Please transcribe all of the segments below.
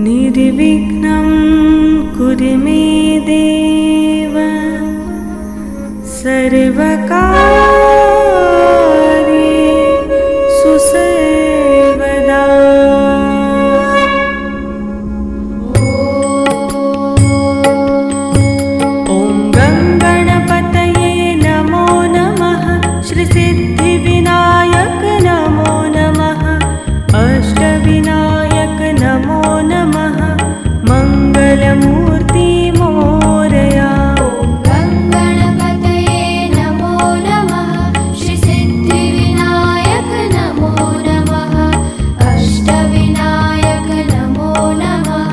निर्विघ्नं कुरु मे देव सर्वकार्येषु सर्वदा। ॐ गणपतये नमो नमः। श्री सिद्धिविनायक नमो नमः। अष्टविनायक नमो नमः। मंगलमूर्ति मोरया। श्री सिद्धिविनायक नमो नमः। अष्टविनायक नमो नमः।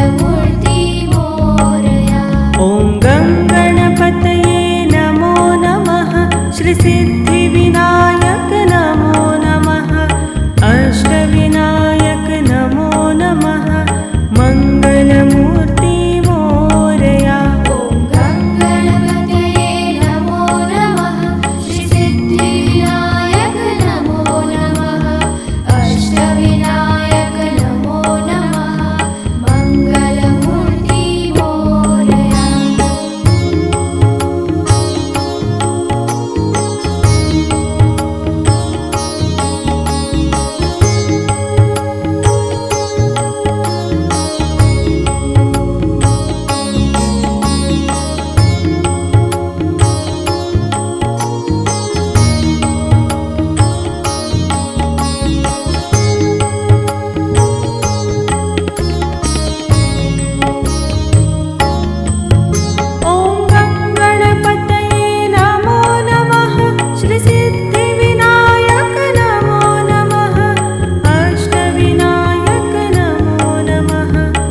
मंगलमूर्ति मोरया। ॐ गणपतये नमो नमः। श्री सिद्धिविनायक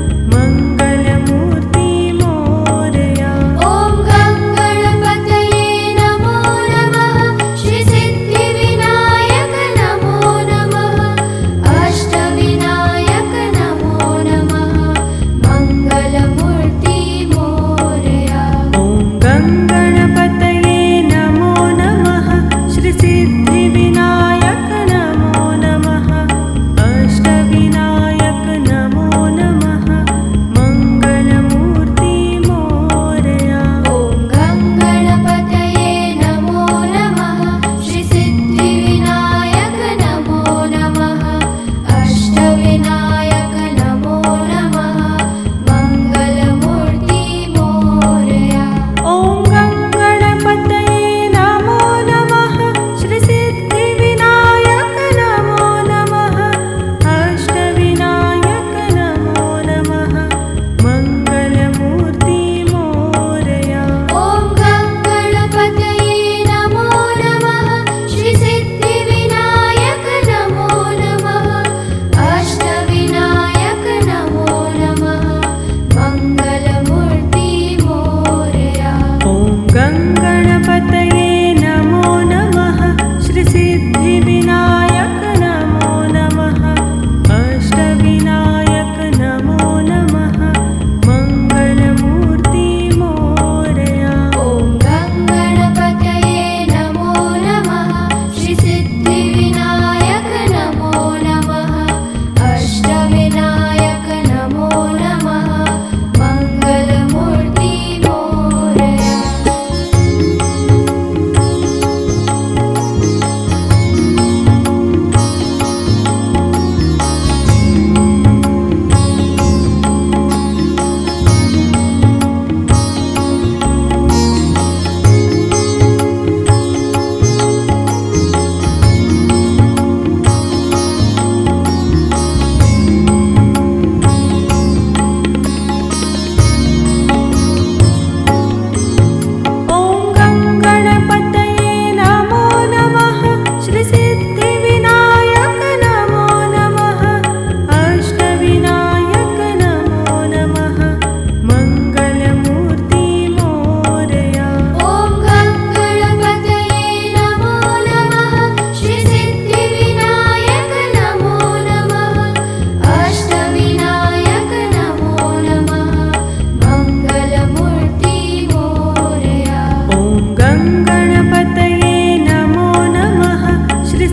नमो नमः। अष्टविनायक नमो नमः। मंगलमूर्ति मोरया।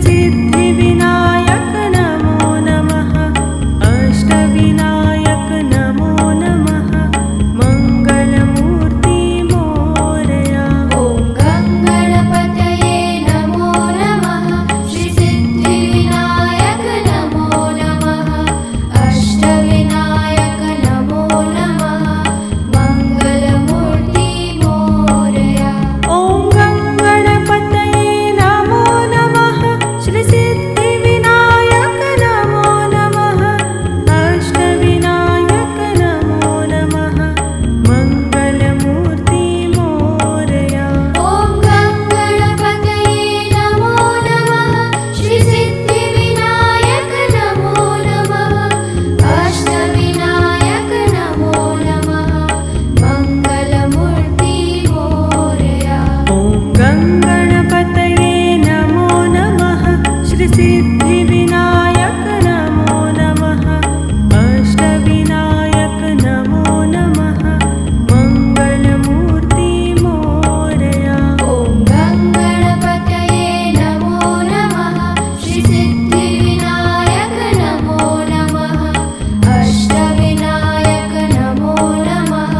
सिद्धिविनायक नमो नमः। अष्टविनायक सिद्धिविनायक नमो नमः अष्टविनायक नमो नमः मङ्गलमूर्ति मोरया ॐ गङ्गणपतये नमो नमः श्रीसिद्धिविनायक नमो नमः अष्टविनायक नमो नमः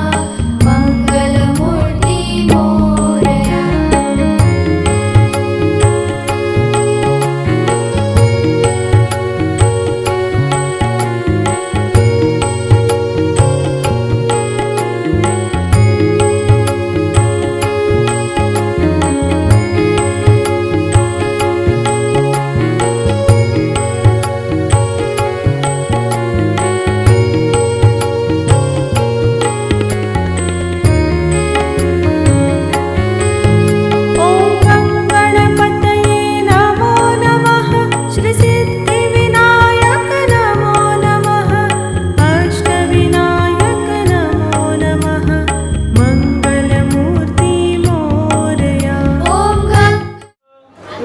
मङ्गलमूर्ति मोरया ॐ गङ्गणपतये नमो नमः श्रीसिद्धिविनायक नमो नमः अष्टविनायक नमो नमः मङ्गलमूर्ति मोरया ॐ गङ्ग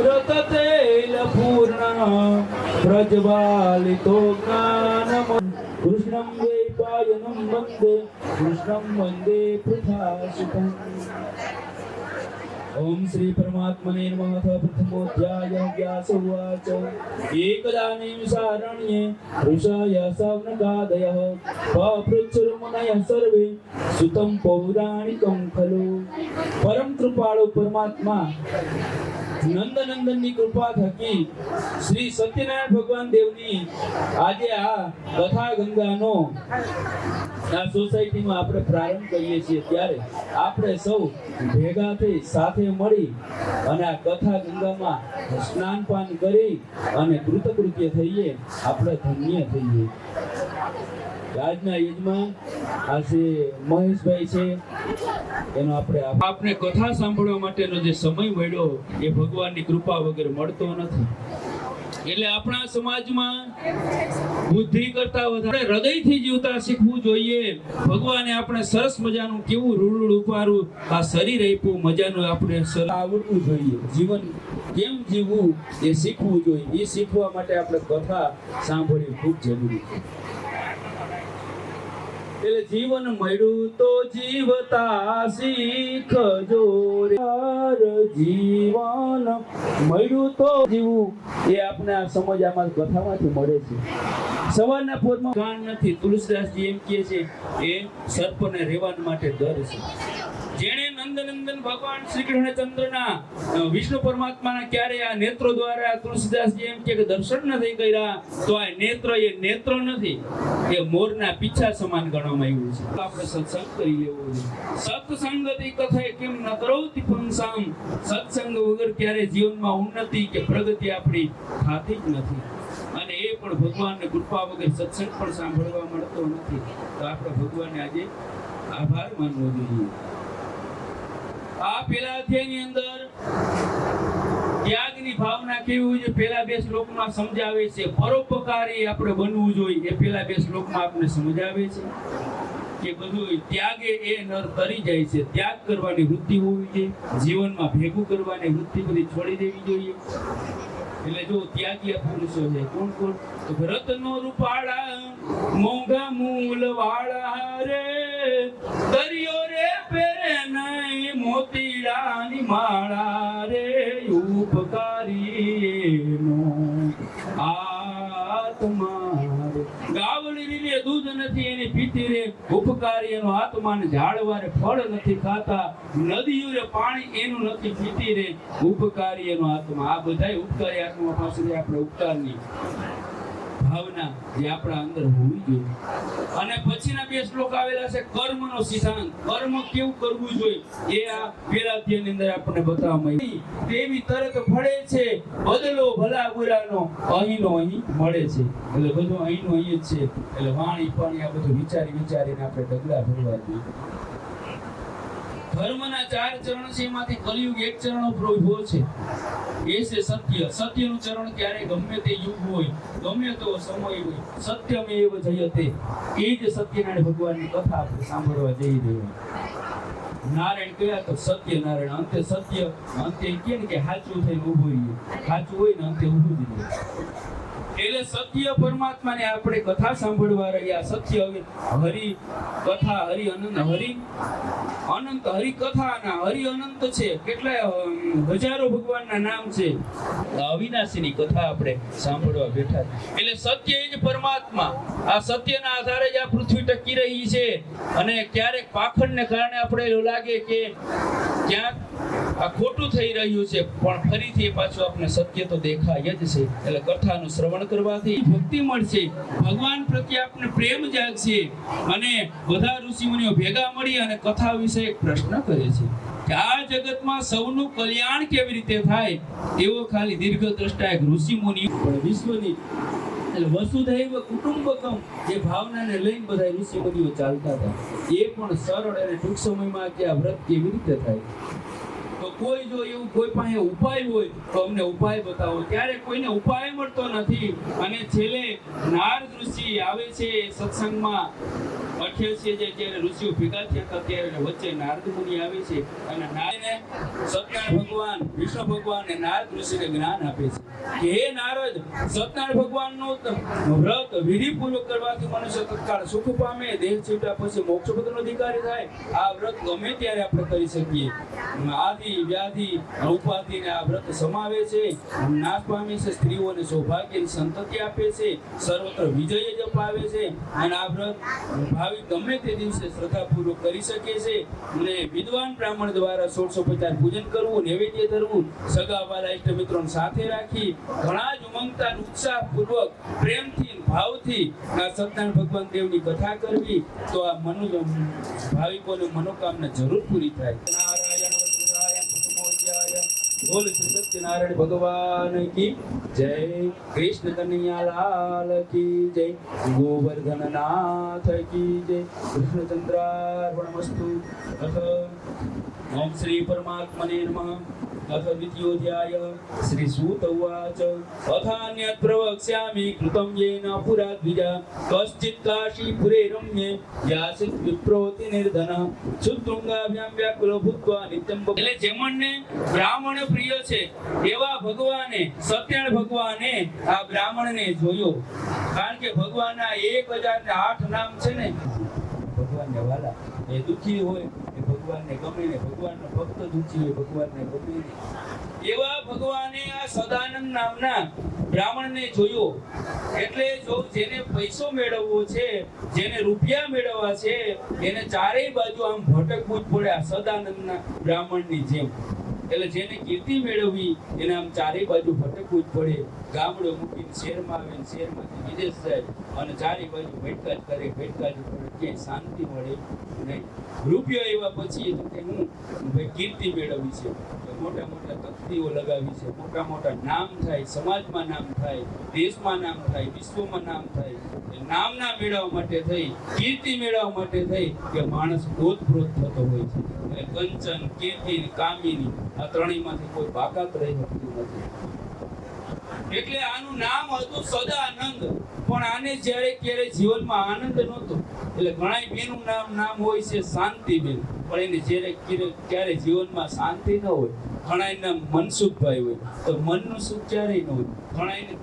रततैलपूर्णः प्रज्वालितो ज्ञानम् कृष्णं वैपायनं वन्दे कृष्णं वन्दे पृथासुतम् ओम श्री परमात्मने नमः। अथ प्रथमोऽध्यायः। व्यास उवाच एकदानीं सारण्ये ऋषय सवनकादयः पपृच्छुर्मुनयः सर्वे सुतं पौराणिकं खलु। परम कृपाळु परमात्मा નંદનંદનની કૃપા થકી શ્રી સત્યનારાયણ ભગવાન દેવની આજે આ કથા ગંગાનો આ સોસાયટીમાં આપણે પ્રારંભ કરીએ છીએ ત્યારે આપણે સૌ ભેગા થઈ સાથે મળી અને આ કથા ગંગામાં સ્નાનપાન કરી અને કૃતકૃત્ય થઈએ, આપણે ધન્ય થઈએ. આજના યુગમાં આજે મહેશભાઈ છે એનો આપણે કથા સાંભળવા માટેનો જે સમય મળ્યો એ ભગવાનની કૃપા વગર મળતો નથી. એટલે આપણા સમાજમાં બુદ્ધિ કરતા વધારે હૃદયથી જીવતા શીખવું જોઈએ. ભગવાને આપણે સરસ મજાનું કેવું રૂડું ઉપારું આ શરીર આપ્યું, મજાનું આપણે આવડવું જોઈએ. જીવન કેમ જીવવું એ શીખવું જોઈએ. એ શીખવા માટે આપણે કથા સાંભળવી ખૂબ જરૂરી છે. એટલે જીવન મળ્યું તો જીવતા શીખજો રે. જીવન મળ્યું તો જીવવું એ આપણે આ સમજામાં કથામાંથી મળે છે. સવારના પોરમાં ગાન નથી. તુલસીદાસજી એમ કહે છે એ સર્પને રેવાન માટે દર છે. જેણે નંદનંદન ભગવાન શ્રી કૃષ્ણચંદ્રના વિષ્ણુ પરમાત્માના ક્યારે આ નેત્રો દ્વારા તુલસીદાસજી એમ કે દર્શન નથી કર્યા તો આ નેત્ર એ નેત્ર નથી, એ મોરના પીછા સમાન ગણવામાં આવ્યું છે. આપણે સત્સંગ કરી લેવો જોઈએ. સત્સંગતિ કથાએ કેમ ન કરોતિ પુંસામ. સત્સંગ વગર ક્યારે જીવનમાં ઉન્નતિ કે પ્રગતિ આપણી થતી જ નથી. અને એ પણ ભગવાનની કૃપા વગર સત્સંગ પણ સાંભળવા મળતો નથી. તો આપણે ભગવાનને આજે આભાર માનવો જોઈએ. આ પેલા અધ્યાયની અંદર ત્યાગની ભાવના કેવી હોય છે પેલા બે શ્લોકમાં સમજાવે છે. પરોપકારી આપણે બનવું જોઈએ એ પેલા બે શ્લોકમાં આપણે સમજાવે છે કે બધું ત્યાગે એ નર તરી જાય છે. ત્યાગ કરવાની વૃત્તિ હોવી જોઈએ. જીવનમાં ભેગું કરવાની વૃત્તિ બધી છોડી દેવી જોઈએ. એટલે જો ત્યાગીયા પુરુષો છે કોણ કોણ? તો રત્નો રૂપાળા મોંઘા મૂલ વાળા રે, દરિયો રે પેરે નહીં મોતીડાની માળા રે, ઉપકારી નો આત્મા રે. ગાવડી લીલે દૂધ નથી એની પીતી રે, ઉપકારી એનો આત્માને ઝાડવા રે ફળ નથી ખાતા, નદીઓ રે પાણી એનું નથી પીતી રે, ઉપકારી એનો આત્મા. આ બધાય ઉપકારી આત્મા પાસેથી આપણે ઉપકારની ભાવના જે આપણા અંદર હોવી જોઈએ. અને પછીના બે શ્લોક આવેલા છે કર્મનો સિદ્ધાંત. કર્મ કેવું કરવું જોઈએ એ આ પેલા અધ્યાયની અંદર આપણને બતાવવામાં આવ્યું. તેવી તરત ફળે છે બદલો ભલા બુરાનો, અહીંનો અહીં મળે છે. એટલે બધું અહીંનો અહીં જ છે. એટલે વાણી પાણી આ બધું વિચારી વિચારીને આપણે ડગલા ભરવા જોઈએ. ધર્મના 4 ચરણ છે, એમાંથી કલિયુગ એક ચરણ ઉપર ઉભો છે. એ છે સત્ય. સત્યનું ચરણ ક્યારે ગમે તે યુગ હોય, ગમે તો સમય હોય, સત્યમેવ જયતે. એ જ સત્યનારાયણ ભગવાનની કથા આપણે સાંભળવા જઈ રહ્યા. નારાયણ કયા તો સત્યનારાયણ. અંતે સત્ય, અંતે કે સાચું થઈને ઊભું રહીએ. સાચું હોય ને અંતે ઊભું જ રહીએ. એટલે સત્ય પરમાત્માને આપણે કથા સાંભળવા રહ્યા. સત્ય હરિ કથા, હરિ અનંત હરિ કથાના હરિ અનંત છે. કેટલાય હજારો ભગવાનના નામ છે. અવિનાશીની કથા આપણે સાંભળવા બેઠા. એટલે સત્ય એ જ પરમાત્મા. આ સત્યના આધારે જ આ પૃથ્વી ટકી રહી છે. અને ક્યારેક પાખંડને કારણે આપણે એવું લાગે કે ક્યાંક આ ખોટું થઈ રહ્યું છે, પણ ફરીથી પાછું આપણે સત્ય તો દેખાય જ છે. એટલે કથાનું શ્રવણ કરવાથી ભક્તિ મળશે, ભગવાન પ્રત્યે આપણે પ્રેમ જાગશે. અને બધા ઋષિમુનિઓ ભેગા મળી અને કથા વિશે એક પ્રશ્ન કરે છે કે આ જગતમાં સૌનું કલ્યાણ કેવી રીતે થાય. એવો ખાલી દીર્ઘ દ્રષ્ટા એક ઋષિમુનિ વિશ્વની એટલે વસુધૈવ કુટુંબકમ જે ભાવનાને લઈને બધા ઋષિમુનિઓ ચાલતા હતા, એ પણ સરળ અને ટૂંક સમયમાં કે આ વ્રત કેવી રીતે થાય. તો કોઈ જો એવું કોઈ પાસે ઉપાય હોય તો અમને ઉપાય બતાવો. ત્યારે કોઈને ઉપાય મળતો નથી. અને છેલ્લે નારદ ઋષિ આવે છે સત્સંગમાં. 88 જ્યારે ઋષિઓ ભેગા થયા હતા ત્યારે વચ્ચે નારદ મુનિ આવે છે. અને નારદને સત્યનારાયણ ભગવાન, વિષ્ણુ ભગવાન અને નારદ ઋષિને જ્ઞાન આપે છે કે હે નારદ, સત્યનારાયણ ભગવાનનું વ્રત વિધિપૂર્વક કરવાથી મનુષ્ય તત્કાળ સુખ પામે, દેહ છૂટ્યા પછી મોક્ષ પદનો અધિકારી થાય. આ વ્રત ગમે ત્યારે આપણે કરી શકીએ. આદિ વ્યાધિ ઉપાધિને આ વ્રત સમાવે છે, નાશ પામે છે, સ્ત્રીઓને સૌભાગ્યની સંતતિ આપે છે, સર્વત્ર વિજય જ અપાવે છે. અને આ વ્રત ભાવિક ગમે તે દિવસે શ્રદ્ધાપૂર્વક કરી શકે છે. અને વિદ્વાન બ્રાહ્મણ દ્વારા 1650 પૂજન કરવું, નૈવેદ્ય ધરવું, સગા વાલા ઇષ્ટ મિત્રોને સાથે રાખી ઘણા જ ઉમંગતા ઉત્સાહપૂર્વક પ્રેમથી ભાવથી આ સત્યનારાયણ ભગવાન દેવની કથા કરવી, તો આ ભાવિકોની મનોકામના જરૂર પૂરી થાય. નારાયણ વસુધાય કુસુમોજ્જાય. બોલ શ્રી સત્યનારાયણ ભગવાન કી જય. કૃષ્ણ કનૈયા લાલ કી જય. ગોવર્ધન નાથ કી જય. કૃષ્ણચંદ્રાર્પણમસ્તુ. ઓમ શ્રી પરમાત્મને નમઃ. अथ द्वितीयोऽध्याय श्री सूत उवाच अथान्यत् प्रवक्ष्यामि कृतं येन पुरा द्विजा कश्चित् काशीपुरे रम्ये यासित् विप्रोति निर्धनः शुद्धृङ्गाभ्यां व्याकुलो भूत्वा नित्यं. એટલે જેમણને બ્રાહ્મણ પ્રિય છે એવા ભગવાને, સત્યનારાયણ ભગવાને આ બ્રાહ્મણને જોયો. કારણ કે ભગવાનના 1008 નામ છે ને. ભગવાનને વાલા એ દુખી હોય એ ભગવાનને ગમે ને, ભગવાનનો ભક્ત દુખી હોય ભગવાનને ગમે ને. એવા ભગવાને આ સદાનંદ નામના બ્રાહ્મણને જોયો. એટલે જો જેને પૈસો મેળવવો છે, જેને રૂપિયા મેળવવા છે, એને ચારેય બાજુ આમ ભટકવું જ પડે આ સદાનંદના બ્રાહ્મણની જેમ. એટલે જેને કીર્તિ મેળવવી એને આમ ચારેય બાજુ ભટકવું જ પડે. ગામડો મૂકીને શહેરમાં આવે ને શહેરમાંથી વિદેશ જાય અને ચારેય બાજુ ભટકા જ કરે, ભટકા જ પડે, ક્યાંય શાંતિ મળે નહીં. રૂપિયો આવ્યા પછી કે હું ભાઈ કીર્તિ મેળવવી છે, મોટા મોટા તકતીઓ લગાવી છે, મોટા મોટા નામ થાય, સમાજમાં નામ થાય, દેશમાં નામ થાય, વિશ્વમાં નામ થાય. નામના મેળવવા માટે થઈ, કીર્તિ મેળવવા માટે થઈ કે માણસ ઓતપ્રોત થતો હોય છે. એટલે કંચન, કીર્તિ, કામિની આ ત્રણેયમાંથી કોઈ બાકાત રહી શકતું નથી. એટલે આનું નામ હતું સદાનંદ. પણ આને જ્યારે ક્યારે જીવનમાં આનંદ નહોતો. એટલે ઘણા બેનું નામ હોય છે શાંતિબેન, પણ એને જ્યારે ક્યારે જીવનમાં શાંતિ ન હોય. ઘણા નામ મનસુખભાઈ હોય તો મનનું સુખ ક્યારેય ન હોય. ઘણા એને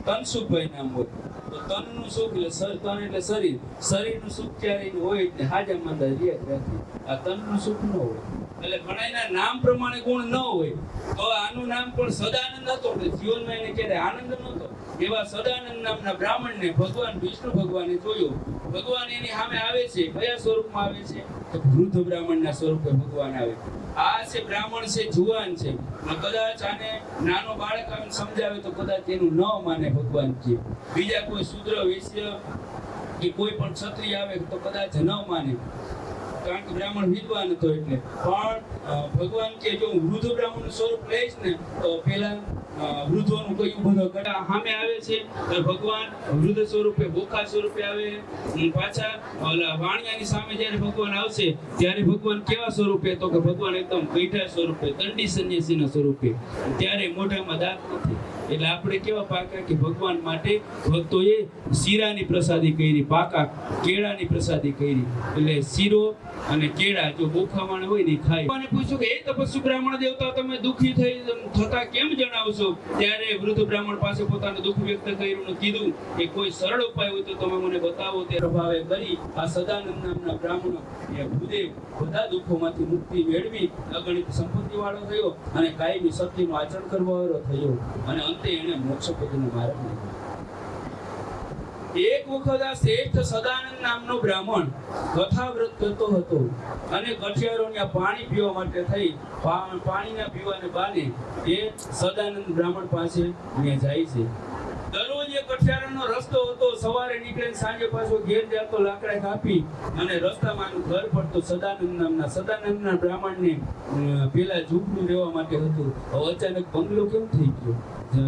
તનસુખભાઈ નામ હોય તો તનનું સુખ એટલે તન એટલે શરીર, શરીરનું સુખ ક્યારેય હોય એટલે હાજા માંદા રહ્યા રાખી. આ તનનું સુખ ન હોય. એટલે ઘણા નામ પ્રમાણે ગુણ ન હોય. તો આનું નામ પણ સદાનંદ હતો. જીવનમાં એને ક્યારે આનંદ નહોતો. એવા સદાનંદ નામના બ્રાહ્મણને ભગવાન વિષ્ણુ ભગવાને જોયો. ભગવાન એની સામે આવે છે. કયા સ્વરૂપમાં આવે છે? તો વૃદ્ધ બ્રાહ્મણના સ્વરૂપે ભગવાન આવે. આ છે બ્રાહ્મણ છે, જુવાન છે. કદાચ આને નાનો બાળક આને સમજાવે તો કદાચ એનું ન માને ભગવાન કે. બીજા કોઈ શૂદ્ર, વૈશ્ય કે કોઈ પણ ક્ષત્રિય આવે તો કદાચ ન માને, કારણ કે બ્રાહ્મણ વિદ્વાન હતો. એટલે પણ ભગવાન કે જો હું વૃદ્ધ બ્રાહ્મણનું સ્વરૂપ લઈશ ને તો પેલા વૃદ્ધોનું કયું બધો ઘટા સામે આવે છે. ભગવાન વૃદ્ધ સ્વરૂપે, બોખા સ્વરૂપે આવે. પાછા વાણિયાની સામે જ્યારે ભગવાન આવશે ત્યારે ભગવાન કેવા સ્વરૂપે? તો કે ભગવાન એકદમ ગઈઢા સ્વરૂપે, દંડી સંન્યાસીના સ્વરૂપે. ત્યારે મોઢામાં દાંત નથી. એટલે આપણે કેવા પાકા કે ભગવાન માટે ભક્તોએ શીરાની પ્રસાદી કરી, પાકા કેળાની પ્રસાદી કરી. એટલે શીરો અને કેળા જો બોખામણ હોય ને ખાય. મને પૂછ્યું કે એ તપસ્વી બ્રાહ્મણ દેવતા તમે દુઃખી થતા કેમ જણાવશો? ત્યારે વૃદ્ધ બ્રાહ્મણ પાસે પોતાનું દુઃખ વ્યક્ત કર્યું અને કીધું કે કોઈ સરળ ઉપાય હોય તો તમે મને બતાવો. તે પ્રભાવે કરી આ સદાનંદ નામના બ્રાહ્મણ એ ભૂદેવ બધા દુઃખોમાંથી મુક્તિ મેળવી અગણિત સંપત્તિ વાળો થયો અને કાયમી સત્યનું આચરણ કરવાવાળો થયો અને અંતે એને મોક્ષ પદનો માર્ગ લીધો. એક વખત આ શ્રેષ્ઠ સદાનંદ નામનો બ્રાહ્મણ કથા વ્રત કરતો હતો અને કઠિયારોને પાણી પીવા માટે થઈ પાણીના પીવાને બાને એ સદાનંદ બ્રાહ્મણ પાસે જાય છે. દરરોજ એ કઠિયારાનો રસ્તો હતો. સવારે નીકળીને સાંજે પાછો ઘેર જતો લાકડા કાપી અને રસ્તામાંનું ઘર પડતો સદાનંદના બ્રાહ્મણને પેલા ઝૂંપડું રહેવા માટે હતું. હવે અચાનક બંગલો કેમ થઈ ગયો?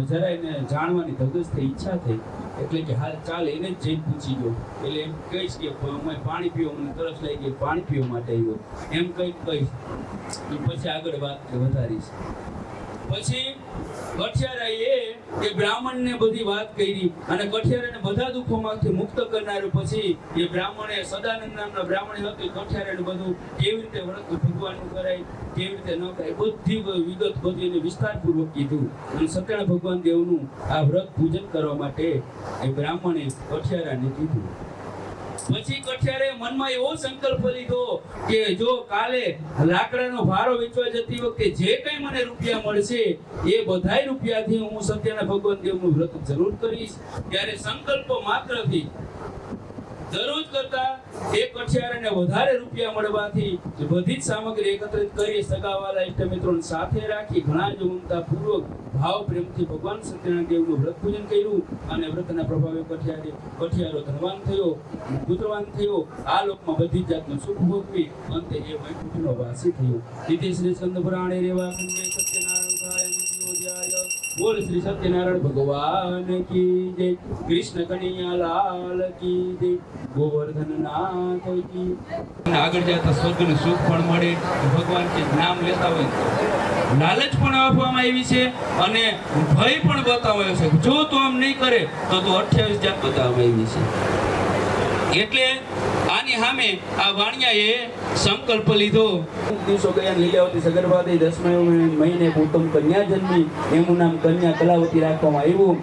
જરા એને જાણવાની ધગસ થઈ, ઈચ્છા થઈ. એટલે કે હાલ ચાલ એને જ જઈને પૂછી ગયો. એટલે એમ કહીશ કે અમે પાણી પીવા, મને તરસ લાગી ગઈ, પાણી પીવા માટે આવ્યો એમ કહીશ. પછી આગળ વાત વધારીશ. પછી કઠિયારાએ એ બ્રાહ્મણને બધી વાત કરી અને કઠિયારાને બધા દુઃખોમાંથી મુક્ત કરનાર. પછી એ બ્રાહ્મણે સદાનંદ નામના બ્રાહ્મણે હતું કઠિયારાને બધું કેવી રીતે વ્રત ભગવાનનું કરાય, કેવી રીતે ન કરાય, બધી વિગત બધી એને વિસ્તારપૂર્વક કીધું. અને સત્યનારાયણ ભગવાન દેવનું આ વ્રત પૂજન કરવા માટે એ બ્રાહ્મણે કઠિયારાને કીધું. પછી કઠિયારે મનમાં એવો સંકલ્પ લીધો કે જો કાલે લાકડાનો ભારો વેચવા જતી વખતે જે કંઈ મને રૂપિયા મળશે એ બધાય રૂપિયાથી હું સત્યનારાયણ ભગવાન દેવનું વ્રત જરૂર કરીશ. ત્યારે સંકલ્પ માત્રથી દરરોજ કરતા એક કઠિયારાને વધારે રૂપિયા મળવાથી બધી જ સામગ્રી એકત્રિત કરી સગાવાલા ઇષ્ટ મિત્રોને સાથે રાખી ઘણા જ ઉમદાપૂર્વક ભાવ પ્રેમથી ભગવાન સત્યનારાયણ દેવનું વ્રત પૂજન કર્યું અને વ્રતના પ્રભાવે કઠિયારો ધનવાન થયો, પુત્રવાન થયો, આ લોકમાં બધી જ જાતનું સુખ ભોગવી અંતે એ વૈકુંઠનો વાસી થયો. ઇતિ શ્રી સ્કંદ પુરાણે રેવા ખંડે સત્યનારાયણ સહાય મંત્રોજાય. બોલ શ્રી સત્યનારાયણ ભગવાન કી જય. કૃષ્ણ કનૈયા લાલ કી જય. ગોવર્ધન નાથ કી. આગળ જતા સ્વર્ગનું સુખ પણ મળે. ભગવાન કે નામ લેતા હોય લાલચ પણ આપવામાં આવી છે અને ભય પણ બતાવાયો છે. જો તું આમ નહીં કરે તો 28 જાત બતાવવામાં આવી છે. એટલે આની સામે આ વાણિયાએ સંકલ્પ લીધો. દિવસો ગયા લીલાવતી સગર્ભાથી 10મા મહિને ઉત્તમ કન્યા જન્મી. એનું નામ કન્યા કલાવતી રાખવામાં આવ્યું.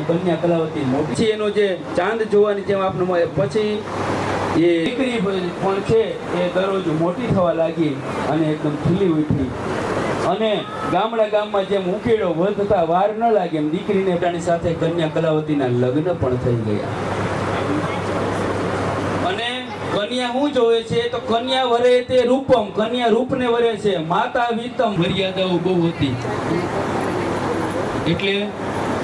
કન્યા કલાવતી મોટી છે. એનો જે ચાંદ જોવાની જેમ આપણે પછી એ દીકરી પણ છે એ દરરોજ મોટી થવા લાગી અને એકદમ ખીલી ઉઠી અને ગામમાં જેમ ઉકેડો વધતા વાર ન લાગે એમ દીકરીને પોતાની સાથે કન્યા કલાવતીના લગ્ન પણ થઈ ગયા. અને કન્યા શું જોવે છે તો કન્યા વરે તે રૂપમ, કન્યા રૂપને વરે છે. માતા વિતમ, મર્યાદાઓ બહુ હતી. એટલે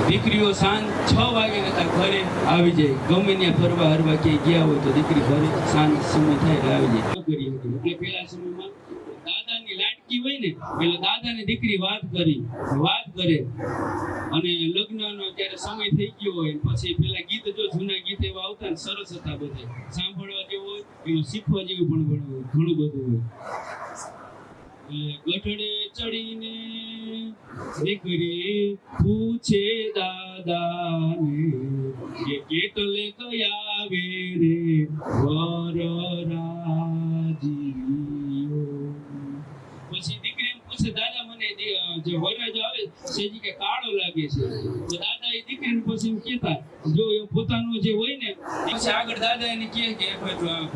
દીકરીઓ સાંજ 6 વાગે ઘરે આવી જાય. ગમે ત્યાં ફરવા હરવા ક્યાંય ગયા હોય તો દીકરી ઘરે સાંજ સમય થાય એટલે આવી જાય. એટલે પેલા સમયમાં દાદાની લાડકી હોય ને એટલે દાદાની દીકરી વાત કરે અને લગ્નનો જ્યારે સમય થઈ ગયો હોય પછી પેલા ગીત જો જૂના ગીત એવા આવતા ને સરસ હતા. બધે સાંભળવા જેવું હોય, એમાં શીખવા જેવું પણ ઘણું બધું હોય. ગઢડે ચડીને દીકરી પૂછે દાદાને કે કેટલે કયા વે રે વર રાજીઓ. પછી દીકરી એમ પૂછે દાદા મને જે વરરાજ આવે સેજી કે કાળો લાગે છે. તો દાદા એ દીકરીને પછી એમ કહેતા જો એ પોતાનું જે હોય ને પછી આગળ દાદા એને કહે કે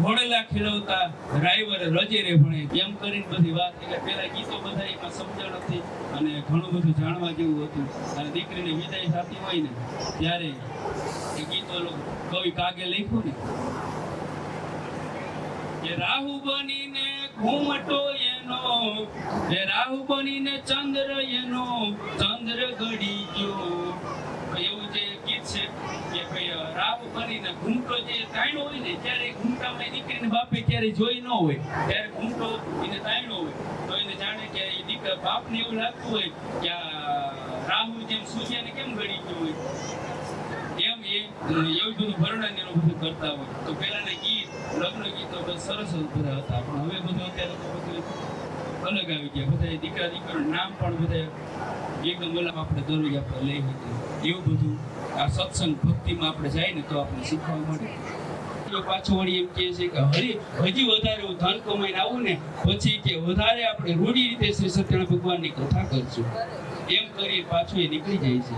ઘોડેલા ખેલવતા ડ્રાઈવર રજે રે ભણે એમ કરીને બધી વાત. એટલે પેલા ગીતો બધા એમાં સમજણ હતી અને ઘણું બધું જાણવા જેવું હતું. અને દીકરીને વિદાય થતી હોય ને ત્યારે એ ગીતો કવિ કાગે લખ્યું ને કે રાહુ બનીને ઘૂમટો એનો, રાહુ બનીને ચંદ્ર એનો, ચંદ્ર ગડી ગયો. એવું જે ગીત છે કે ભાઈ રાહુ બનીને ઘૂમટો જે તાણ્યો હોય ને ત્યારે ઘૂમટામાં દીકરીને બાપે ક્યારે જોઈ ન હોય ત્યારે ઘૂમટો એને તાણ્યો હોય તો એને જાણે કે એ દીકરા બાપને એવું લાગતું હોય કે રાહુ જેમ સૂર્યને કેમ ગળી ગયો હોય એમ એવું બધું વર્ણન એનું બધું કરતા હોય. તો પહેલાના ગીત લગ્ન ગીતો સરસ બધા હતા. પણ હવે બધું અત્યારે તો બધું અલગ આવી ગયા. બધા દીકરા દીકરાનું નામ પણ બધા એકદમ ઓલા આપણે દરરોજ આપણે લઈ શકીએ એવું બધું આ સત્સંગ ભક્તિમાં આપણે જાય ને તો આપણે શીખવા મળે. તો પાછું વળી એમ કહે છે કે હજી વધારે હું ધન કમાઈને આવું ને પછી કે વધારે આપણે રૂઢી રીતે શ્રી સત્યનારાયણ ભગવાનની કથા કરશું એમ કરી પાછું એ નીકળી જાય છે.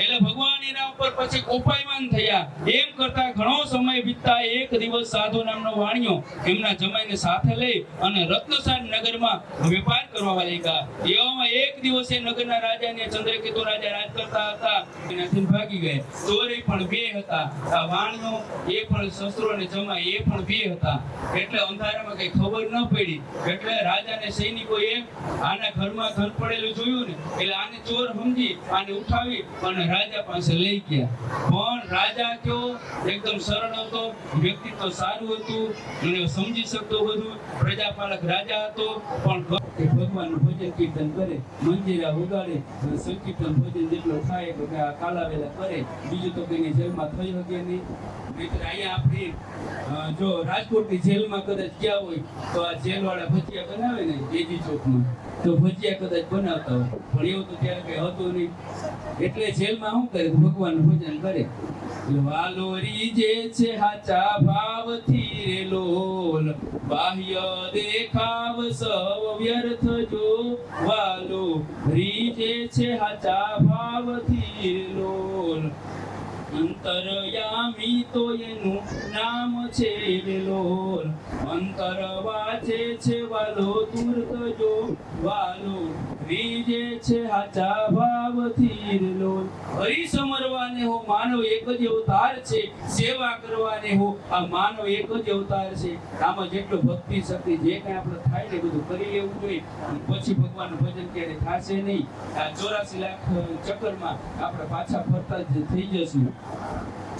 એટલે ભગવાન એના ઉપર પછી કોપાયમાન થયા. એમ કરતા ઘણો સમય વીતતા એક દિવસ સાધુ નામનો વાણિયો એમના જમાઈને સાથે લઈ અને રત્નસાર નગરમાં વેપાર કરવા લાગ્યા. એવામાં એક દિવસે નગરના રાજાને ચંદ્રકેતુ રાજા રાજ કરતા હતા, એનાથી ભાગી ગયા. ચોરી પણ બે હતા, આ વાણિયો એ પણ શસ્ત્રો અને જમા એ પણ બે હતા. એટલે અંધારામાં કઈ ખબર ન પડી. એટલે રાજાને સૈનિકોએ આના ઘરમાં ધન પડેલું જોયું ને એટલે આને ચોર સમજી આને ઉઠાવી અને રાજા પાસે લઈ ગયા. પણ રાજા કયો એકદમ સરળ હતો, વ્યક્તિત્વ સારું હતું અને સમજી શકતો બધું. પ્રજાપાલક રાજા હતો પણ ભગવાનનું ભજન કીર્તન કરે, મંજીરા ઉગાડે, સંકીર્તન ભજન જેટલો થાય એટલો આ કાલાવેલા કરે. બીજું તો કઈને જેલમાં થઈ શકે નહીં. નહીંતર અહીંયા આપણી જો રાજકોટની જેલમાં કદાચ ગયા હોય તો આ જેલવાળા ભજીયા બનાવે ને જેજી ચોકમાં તો ભજીયા કદાચ બનાવતા હોય, પણ એવું તો ત્યારે કઈ હતું નહીં. એટલે જેલમાં શું કરે ભગવાનનું ભજન કરે. વાલો રીજે છે હાચા ભાવથી રે લોલ, બાહ્ય દેખાવ સૌ વ્યર્થ જો. વાલો રીજે છે હાચા ભાવથી રે લોલ, અંતરયામી તો એનું નામ છે રે લોલ. અંતર વાચે છે વાલો તુર્ત જો. વાલો રીજે છે હાચા ભાવથી રે લોલ. હરી સમરવાને હો માનવ એક જ અવતાર છે, સેવા કરવાને હો આ માનવ એક જ અવતાર છે. આમાં જેટલો ભક્તિ શક્તિ જે કઈ આપણે થાય ને બધું કરી લેવું જોઈએ. પછી ભગવાનનું ભજન ક્યારે થશે નહીં. આ 84 લાખ ચક્કરમાં આપણે પાછા ફરતા જ થઈ જશું.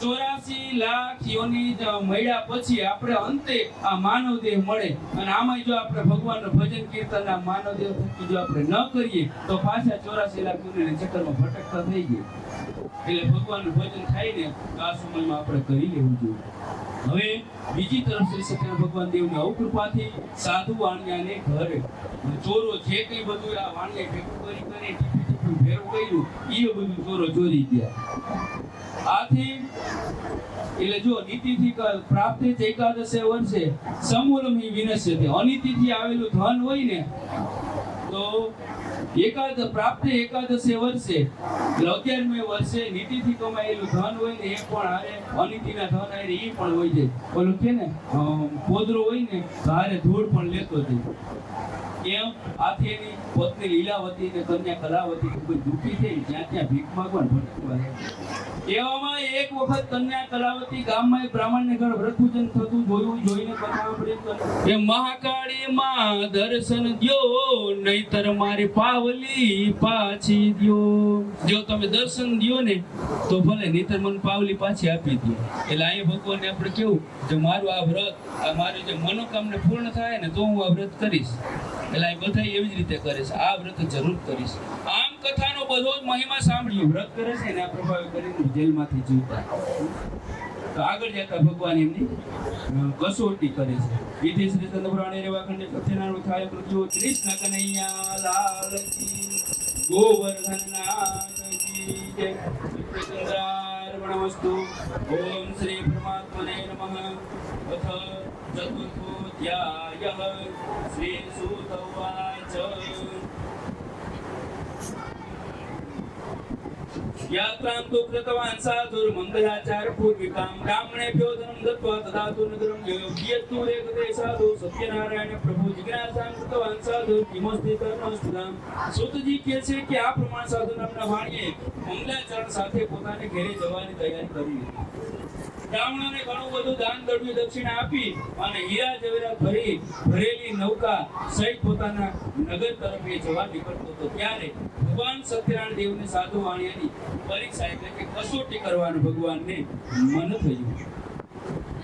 84 લાખ યોની મળ્યા પછી આપણે અંતે આ માનવ દેહ મળે. અને આમાં જો આપણે ભગવાનનું ભજન કીર્તન આ માનવ દેહ થકી જો આપણે ન કરીએ તો પાછા 84 લાખ યોનીના ચક્કરમાં ભટકતા થઈ ગયા. એટલે ભગવાનનું ભજન થાય ને તો આ સમયમાં આપણે કરી લેવું જોઈએ. હવે બીજી તરફ શ્રી સત્યનારાયણ ભગવાન દેવની અવકૃપાથી સાધુ વાણિયાને ઘરે ચોરો જે કંઈ બધું આ વાણિયા ભેગું કરી ભેરું કર્યું એ બધું ચોરો ચોરી ગયા. આથી એટલે જો નીતિથી પ્રાપ્તે જ એકાદશે વર્ષે સમૂલમ હિ વિનશ્યતે. અનિતિથી આવેલું ધન હોય ને તો પ્રાપ્તે એકાદશે વર્ષે એટલે 11મે વર્ષે નીતિથી કમાયેલું ધન હોય ને એ પણ હારે અનિતિના ધન હારે એ પણ હોય જાય. ઓલું કે ને પોદરો હોય ને તો હારે ધૂળ પણ લેતો જાય. એમ આથી એની પત્ની લીલાવતી ને કન્યા કલાવતી ખૂબ જ દુઃખી થઈ, જ્યાં ત્યાં ભીખ માંગવા ભટકવા લાગ્યા. એવામાં એક વખત કન્યા કલાવતી ગામમાં એક બ્રાહ્મણને ઘર વ્રત પૂજન થતું જોયું. જોઈને કથા સાંભળી એ મહાકાળી માં દર્શન દ્યો, નહીતર મારી પાવલી પાછી દ્યો. જો તમે દર્શન દ્યો ને તો ભલે, નહીતર મને પાવલી પાછી આપી દો. એટલે અહીંયા ભગવાનને આપણે કેવું જો મારું આ વ્રત આ મારી જે મનોકામના પૂર્ણ થાય ને તો હું આ વ્રત કરીશ. એટલે આ બધા એવી જ રીતે કરે છે, આ વ્રત જરૂર કરીશ. આમ કથાનો બધો જ મહિમા સાંભળ્યો. વ્રત કરે છે ને આ પ્રભાવે કરીને જેલમાંથી જીવતા તો આગળ જતા ભગવાન એમની કસોટી કરે છે. વિધિ શ્રી ચંદ્રપ્રાણી રેવા ખંડે સત્યનારાયણ થાય પ્રત્યો કૃષ્ણ કનૈયા લાલ કી, ગોવર્ધન નાથ કી જય. ચંદ્રાર્પણમસ્તુ. ઓમ શ્રી પરમાત્મને નમઃ. અથ ચતુર્થોऽધ્યાયઃ. શ્રી સૂત ઉવાચ. यात्रां तु कृतवान् साधुर्मङ्गलाचार पूर्विकां ब्राह्मणेभ्यो धनं दत्त्वा ददातु नगरं योग्यत्तु एकते साधु सत्यनारायण प्रभु जिज्ञासां कृतवान् साधु किमस्ति कर्मस्तुतां. સુતજી કહે છે કે આ પ્રમાણ સાધુ નામના વાણીએ મંગલાચરણ સાથે પોતાને ઘરે જવાની તૈયારી કરી લીધી. બ્રાહ્મણોને ઘણું બધું દાન દ્રવ્ય દક્ષિણા આપી અને હીરા જવેરાત ભરેલી નૌકા સહિત પોતાના નગર તરફ એ જવા નીકળતો હતો. ત્યારે ભગવાન સત્યનારાયણ દેવને સાધુ વાણિયાની પરીક્ષા એટલે કે કસોટી કરવાનું ભગવાનને મન થયું.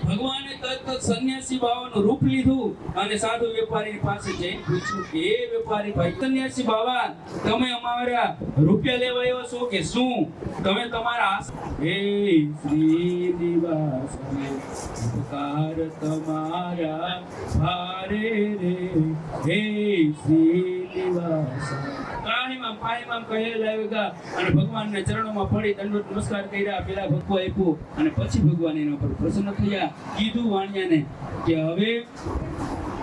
ભગવાને તરત સંન્યાસી બાવાનું રૂપ લીધું અને સાધુ વેપારી પાસે જઈને પૂછ્યું કે એ વેપારી ભાઈ, સંન્યાસી બાવા તમે અમારા રૂપિયા લેવા આવ્યા છો કે શું? તમે તમારા હે શ્રી નિવાસ ઉપકાર તમારા ભારે રે, હે શ્રી નિવાસ ત્રાહિમામ પાણીમાં કહેલા આવ્યા અને ભગવાનના ચરણોમાં પડી દંડવત નમસ્કાર કર્યા, પેલા ભગવો આપ્યો અને પછી ભગવાન એના પર પ્રસન્ન થયા. કીધું વાણિયાને કે હવે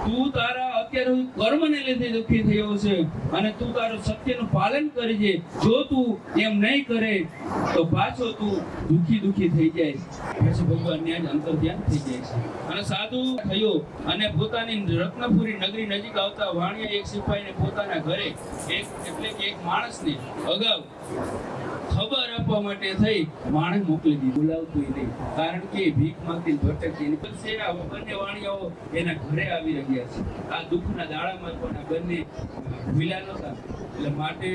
તું તારા અત્યારે કર્મને લીધે દુઃખી થયો છે અને તું તારું સત્યનું પાલન કરજે. જો તું એમ નહીં કરે તો પાછો તું દુઃખી થઈ જાય. પછી ભગવાન ત્યાં જ અંતર્ધ્યાન થઈ જાય છે. અને સાધુ થયો અને પોતાની રત્નપુરી નગરી નજીક આવતા વાણિયા એક સિપાહીને પોતાના ઘરે એક માણસને અગાઉ ખબર આપવા માટે થઈ માણસ મોકલી દીધું, બોલાવતું નહીં, કારણ કે ભીખ માંગતી ભટકતી. પછી આ બંને વાણિયાઓ એના ઘરે આવી રહ્યા છે. આ દુઃખના દાડામાં પણ આ બંને ભૂલ્યા નહોતા. એટલે માટે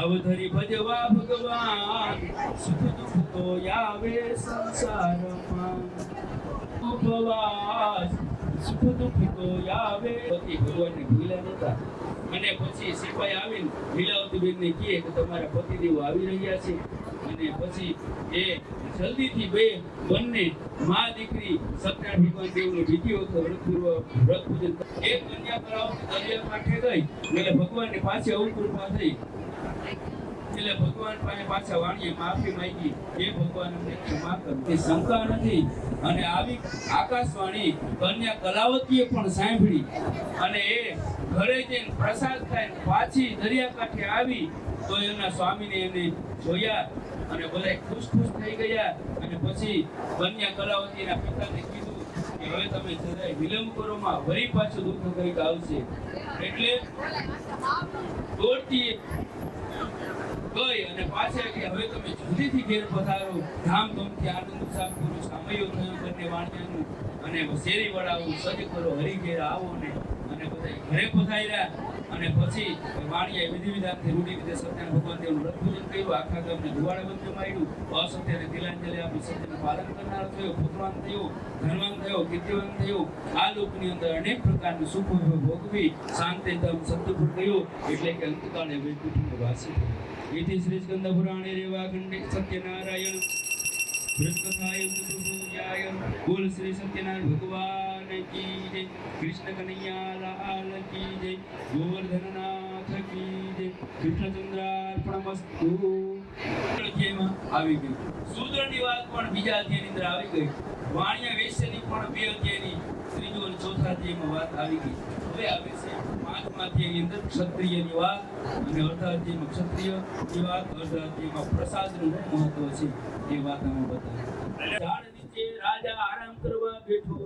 અવધરી ભજવા ભગવાન, સુખ દુઃખ તો આવે સંસારમાં, ઉપવાસ સુખ દુઃખ તો આવે. પતિ ભગવાનને ભૂલ્યા નહોતા. અને પછી સિપાઈ આવીને લીલાવતી બેનને કહે કે તમારા પતિદેવ આવી રહ્યા છે. અને પછી એ જલ્દીથી બંને મા દીકરી સત્યનારાયણ ભગવાન દેવનું વિધિ વખત વ્રત પૂજન એક કન્યા કરાવતી દરિયા કાંઠે ગઈ. એટલે ભગવાનની પાછી અવકૃપા થઈ. એટલે ભગવાન પાસે પાછા વાણીએ માફી માંગી, એ ભગવાન અમને ક્ષમા કરો. તે શંકા નથી. અને આવી આકાશવાણી કન્યા કલાવતીએ પણ સાંભળી અને એ ઘરે જઈને પ્રસાદ ખાઈને પાછી દરિયા કાંઠે આવી તો એના સ્વામીને એને જોયા અને બધા ખુશ થઈ ગયા. અને પછી કન્યા કલાવતીના પિતાને કીધું કે હવે તમે જરાય વિલંબ કરોમાં વળી પાછું દુઃખ કંઈક આવશે. એટલે દોડતી ગઈ અને પાછા કે હવે તમે જલ્દીથી ઘેર પધારો, ધામધૂમથી આનંદ ઉત્સાહ પૂરો સામયો થયો બંને વાણિયાનું. અને શેરી વડાવું સજ્જ કરો, હરી ઘેર આવો ને. અને બધા ઘરે પધાર્યા. અને પછી વાણિયાએ વિધિ વિધાનથી રૂઢી રીતે સત્યનારાયણ ભગવાન દેવનું વ્રત પૂજન કર્યું. આખા ગામને ધુવાડે બંધ જમાડ્યું. અસત્યને તિલાંજલિ આપી સત્યનું પાલન કરનાર થયો, પુત્રવાન થયો, ધનવાન થયો, કીર્તિવાન થયો. આ લોકની અંદર અનેક પ્રકારનું સુખ ભોગવી શાંતિધામ સત્યપુર ગયો. એટલે કે અંતકાળે વૈકુંઠનો વાસી થયો. इति श्री स्कंद पुराणे रेवाखंडे सत्यनारायण बृहस्पताय पूजाय बोल श्री सत्यनारायण भगवान की जय, कृष्ण कन्हैया लाल की जय, गोवर्धननाथ की जय, कृष्णचंद्रार्पणमस्तु. અધ્યાયમાં આવી ગઈ. શૂદ્રની વાત પણ બીજા અધ્યાયની અંદર આવી ગઈ. વાણિયા વેશ્યની પણ બે અધ્યાયની ત્રીજો અને ચોથા અધ્યાયમાં વાત આવી ગઈ. હવે આવે છે પાંચમા અધ્યાયની અંદર ક્ષત્રિયની વાત અને અડધા અધ્યાયમાં ક્ષત્રિયની વાત, અડધા અધ્યાયમાં પ્રસાદનું મહત્વ છે એ વાત અમે બતાવી. ઝાડ નીચે રાજા આરામ કરવા બેઠો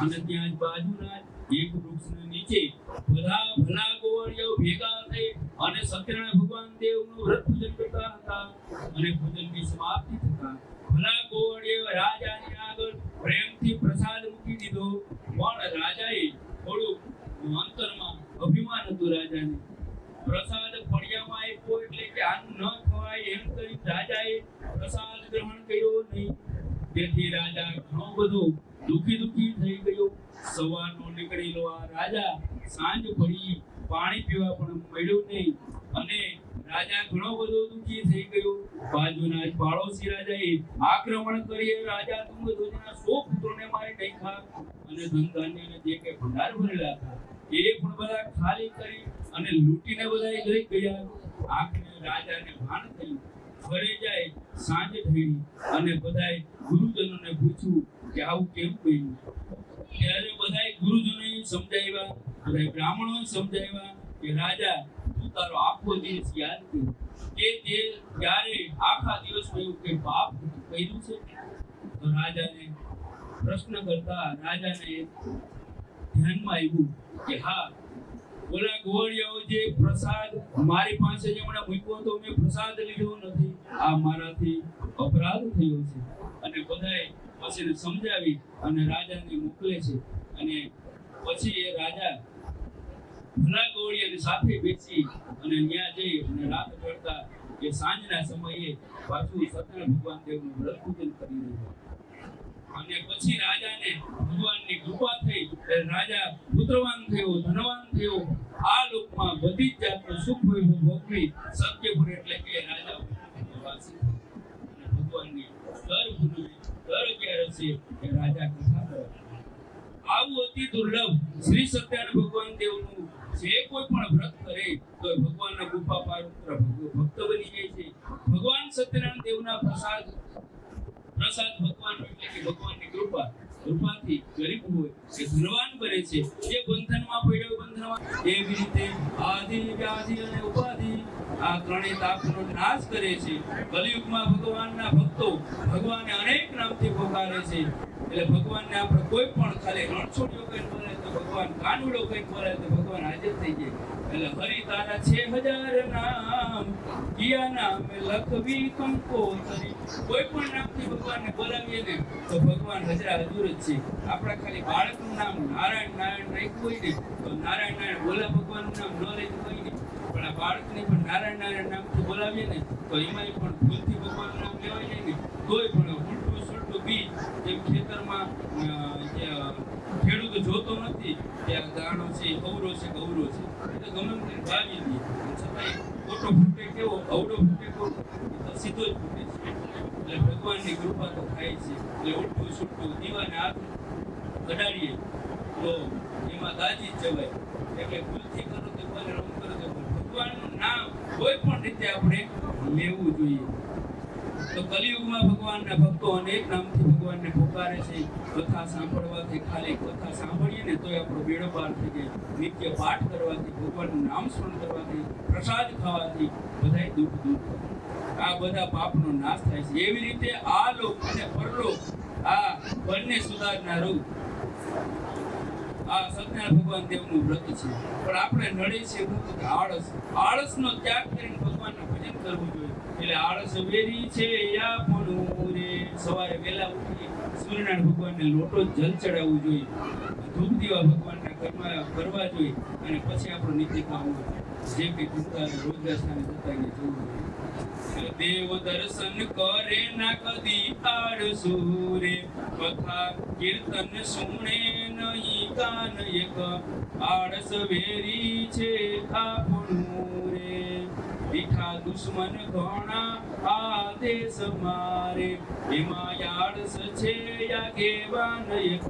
અને ત્યાં જ બાજુના એક વૃક્ષના નીચે બધા ભલા ગોવાળિયાઓ ભેગા થઈ અને સત્યનારાયણ ભગવાન દેવનું વ્રત પૂજન કરતા હતા. અને પૂજનની સમાપ્તિ થતા ભલા ગોવાળિયાએ રાજાની આગળ પ્રેમથી પ્રસાદ મૂકી દીધો. પણ રાજાએ થોડુંક અંતરમાં અભિમાન હતું રાજાને. પ્રસાદ ફળિયામાં આપ્યો એટલે કે આનું ન ખવાય એમ કરી રાજાએ પ્રસાદ ગ્રહણ કર્યો નહીં. તેથી રાજા ઘણો બધો દુઃખી થઈ ગયો. સવારનો નીકળેલો આ રાજા સાંજ પડી પાણી પીવા પણ મળ્યું નહીં. અને રાજા ઘણો બધો દુઃખી થઈ ગયો. બાજુના પાડોશી રાજાએ આક્રમણ કરી રાજા તુંગધ્વજના 100 પુત્રોને મારી નાખ્યા. અને ધન ધાન્યના જે કે ભંડાર ભરેલા હતા એ પણ બધા ખાલી કરી અને લૂંટીને બધા લઈ ગયા. આખરે રાજાને ભાન થયું. ઘરે જાય સાંજ થઈ અને બધાએ ગુરુજનોને પૂછ્યું કે આવું કેમ બન્યું. ત્યારે બધાએ ગુરુજનોએ સમજાવ્યા, બધા બ્રાહ્મણોએ સમજાવ્યા કે રાજા તું તારો આખો દિવસ યાદ કર કે તે ત્યારે આખા દિવસમાં એવું કે પાપ કર્યું છે. તો રાજાને પ્રશ્ન કરતા રાજાને ધ્યાનમાં આવ્યું કે હા, ઓલા ગોવાળિયાઓ જે પ્રસાદ મારી પાસે હમણાં મૂક્યો તો મેં પ્રસાદ લીધો નથી, આ મારાથી અપરાધ થયો છે. અને બધાએ પછી સમજાવી અને રાજાને મોકલે છે. અને પછી એ રાજા ભલા ગોવાળિયાની સાથે બેસી અને ત્યાં જઈ અને રાત પડતા એ સાંજના સમયે પાછું સત્યનારાયણ ભગવાન દેવનું વ્રત પૂજન કરી રહ્યા. અને પછી રાજાને ભગવાનની કૃપા થઈ, રાજા પુત્રવાન થયો, ધનવાન થયો. આ લોકમાં બધી જ જાતનું સુખ ભોગવી સત્યપુર એટલે કે રાજા વાસી ભગવાનની દર ગુરુએ દર 11 એ રાજા કથા કરે. આવું અતિ દુર્લભ શ્રી સત્યનારાયણ ભગવાન દેવનું જે કોઈ પણ વ્રત કરે તો એ ભગવાનના કૃપા પાત્ર ભક્ત બની જાય છે. ભગવાન સત્યનારાયણ દેવના પ્રસાદ ભગવાન એટલે કે ભગવાનની કૃપાથી ગરીબ હોય કે ધનવાન બને છે. જે બંધનમાં પડ્યો બંધનમાં, એવી રીતે આદિ વ્યાધિ અને ઉપાધિ આ ત્રણેય તાપનો નાશ કરે છે. કલિયુગમાં ભગવાનના ભક્તો ભગવાનને અનેક નામથી પોકારે છે. એટલે ભગવાનને આપણે કોઈ પણ ખાલી રણછોડીઓ કઈ બોલે તો ભગવાન, કાનુડો કઈ બોલે તો ભગવાન હાજર થઈ જાય. એટલે હરિ તારા 6000 નામ, કિયા નામે લખવી કંકોતરી. કોઈ પણ નામથી ભગવાનને બોલાવીએ ને તો ભગવાન હજરા હજુર જ છે. આપણા ખાલી બાળકનું નામ નારાયણ રાખ્યું હોય ને તો નારાયણ બોલા ભગવાનનું નામ ન લઈ તો કઈ નહીં. પણ આ બાળકને પણ નારાયણ નામથી બોલાવીએ ને તો એમાંય પણ ભૂલથી ભગવાનનું નામ લેવાય જાય ને તોય પણ ઉલટું સુલટું બીજ, જેમ ખેતરમાં જે ખેડૂતો જોતો નથી ત્યાં દાણો છે, ગૌરો છે, એ તો ગમે તેને વાવી દે, છતાંય ખોટો ફૂટે કેવો, અવડો ફૂટે કેવો, તો સીધો જ ફૂટે છે. એટલે ભગવાનની કૃપા તો થાય છે. એટલે ઉલટું સુલટું દીવાને હાથ કઢાડીએ તો એમાં દાજી જ જવાય. એટલે ભૂલથી કરો તો ભલે, રમ કરો તો ભલે, ભગવાનનું નામ કોઈ પણ રીતે આપણે લેવું જોઈએ. તો કલિયુગમાં ભગવાનના ભક્તો અનેક નામથી ભગવાનને પોકારે છે. કથા સાંભળવાથી, ખાલી કથા સાંભળીએ ને તોય આપણો બેડો પાર થઈ જાય. નિત્ય પાઠ કરવાથી, ભગવાનનું નામ સ્મરણ કરવાથી, પ્રસાદ ખાવાથી બધાય દુઃખ દૂર થાય. આ બધા પાપનો નાશ થાય છે. એવી રીતે આ લોક અને પરલોક આ બંને સુધારનારું આ સત્યનારાયણ ભગવાન દેવનું વ્રત છે. પણ આપણે નડે છે આળસનો ત્યાગ કરીને ભગવાનનું ભજન કરવું જોઈએ. એટલે આળસ વેરી છે આપણું રે. સવારે વહેલા ઉઠી સૂર્યનારાયણ ભગવાનને લોટો જલ ચડાવવું જોઈએ, ધૂપ દીવા ભગવાનના ઘરમાં કરવા જોઈએ, અને પછી આપણું નિત્ય કામ જે કંઈ ચિંતા રોજગાર સ્થાને જતા જવું જોઈએ. દેવ દર્શન કરે ના કદી આળસુરે, કથા કીર્તન સુણે નહીં કાન એક. આળસ વેરી છે આપણું રે, દીઠા દુશ્મન ઘણા આદેશ મારે. એમાં આળસ છે આગેવાન એક.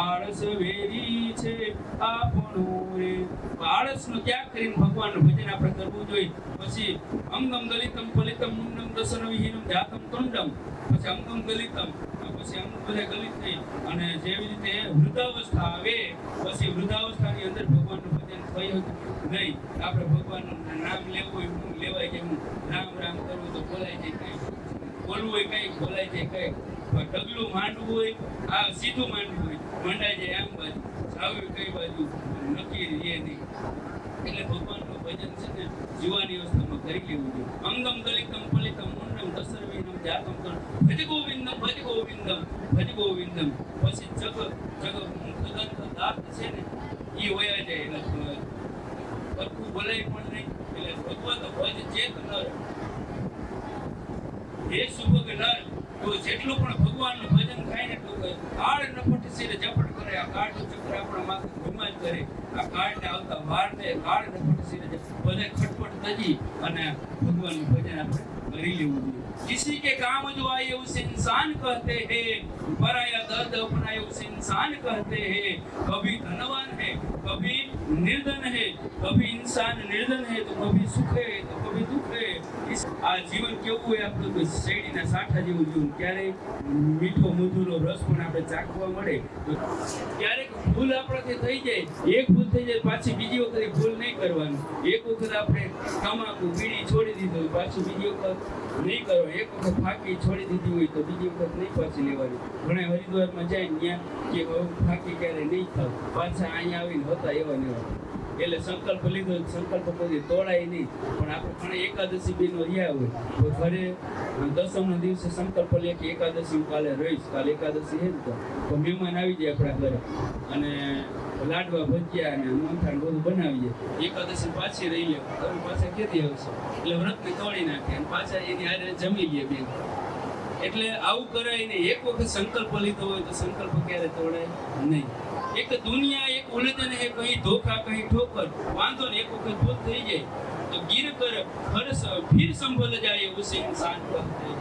આળસ વેરી છે આપણું રે. આળસનો ત્યાગ કરીને ભગવાનનું ભજન આપણે કરવું જોઈએ. પછી અંગમ દલિતમ ફલિતમ મુંડમ દર્શન વિહીનમ જાતમ તુંડમ. પછી અંગમ દલિતમ, પછી અંગ બધા ગલિત થઈ અને જેવી રીતે વૃદ્ધાવસ્થા આવે પછી વૃદ્ધાવસ્થાની અંદર ભગવાનનું ભજન થયું નહીં. આપણે ભગવાનનું નામ લેવું હોય, હું લેવાય કે હું રામ રામ કરવું તો બોલાય જાય કઈ, બોલવું હોય કઈ બોલાય જાય કઈ, ઢગલું માંડવું હોય આ સીધું માંડવું હોય મંડાઈ જાય આમ બાજુ, જાવ્યું કઈ બાજુ નક્કી રહે નહીં. એટલે ભગવાનનું ભજન છે ને જીવાની અવસ્થામાં કરી લેવું જોઈએ. અંગમ દલિતમ ફલિતમ મુંડમ દસરવીનમ જાતમ કર ભજ ગોવિંદમ ભજ ગોવિંદમ ભજ ગોવિંદમ. પછી જગ મુખદંત દાંત છે ને એ વયા જાય. એટલે સરખું બોલાય પણ નહીં. એટલે ભગવાન તો ભજ ચેત નર, હે સુભગ નર. તો જેટલું પણ ભગવાનનું ભજન થાય ને એટલું કાળ નફટ સિરે ઝપટ કરે. આ કાળનું ચક્ર આપણા માથે ઘુમા જ કરે. આ કાળને આવતા વારને કાળ નફટ સિરે બધા ખટપટ તજી અને ભગવાનનું ભજન આપણે કરી લેવું જોઈએ. किसी के काम जो आए उसे इंसान कहते हैं, पराया दर्द अपनाए उसे इंसान कहते हैं. कभी धनवान है, कभी निर्धन है, कभी इंसान निर्धन है तो कभी सुख है तो कभी दुख है. આ જીવન કેવું હોય આપણું તો શેરડીના સાઠા જેવું જીવન. ક્યારેક મીઠો મધુરો રસ પણ આપણે ચાખવા મળે તો ક્યારેક ભૂલ આપણાથી થઈ જાય. એક ભૂલ થઈ જાય પાછી બીજી વખત ભૂલ નહીં કરવાની. એક વખત આપણે તમાકુ બીડી છોડી દીધું પાછું બીજી વખત નહીં કરો. એક વખત ફાંકી છોડી દીધી હોય તો બીજી વખત નહીં પાછી લેવાની. ઘણા હરિદ્વારમાં જાય ત્યાં કે ફાંકી ક્યારે નહીં થાવ, પાછા અહીંયા આવીને હતા એવા ને એવા. એટલે સંકલ્પ લીધો, સંકલ્પ પછી તોડાય નહીં. પણ આપણે ઘણા એકાદશી બેનો રહ્યા હોય તો ઘરે દસમના દિવસે સંકલ્પ લે કે એકાદશી હું કાલે રહીશ, કાલે એકાદશી છે ને તો મહેમાન આવી જાય આપણા ઘરે અને લાડવા ભજીયા અને મોહનથાળ બધું બનાવીએ. એકાદશી પાછી રહી લે, તમે પાછા ક્યાંથી આવશે? એટલે વ્રતને તોડી નાખે અને પાછા એની હારે જમી લે બેન. એટલે આવું કરાય નહીં. એક વખત સંકલ્પ લીધો હોય તો સંકલ્પ ક્યારે તોડાય નહીં. એક દુનિયા એક ઉલઝન હે, કहीं ધોખા કहीं ठोकर. વાંધો ને એક વખત ભૂલ થઈ જાય તો गिर कर फिर संभल जाए उसे इंसान कहते हैं.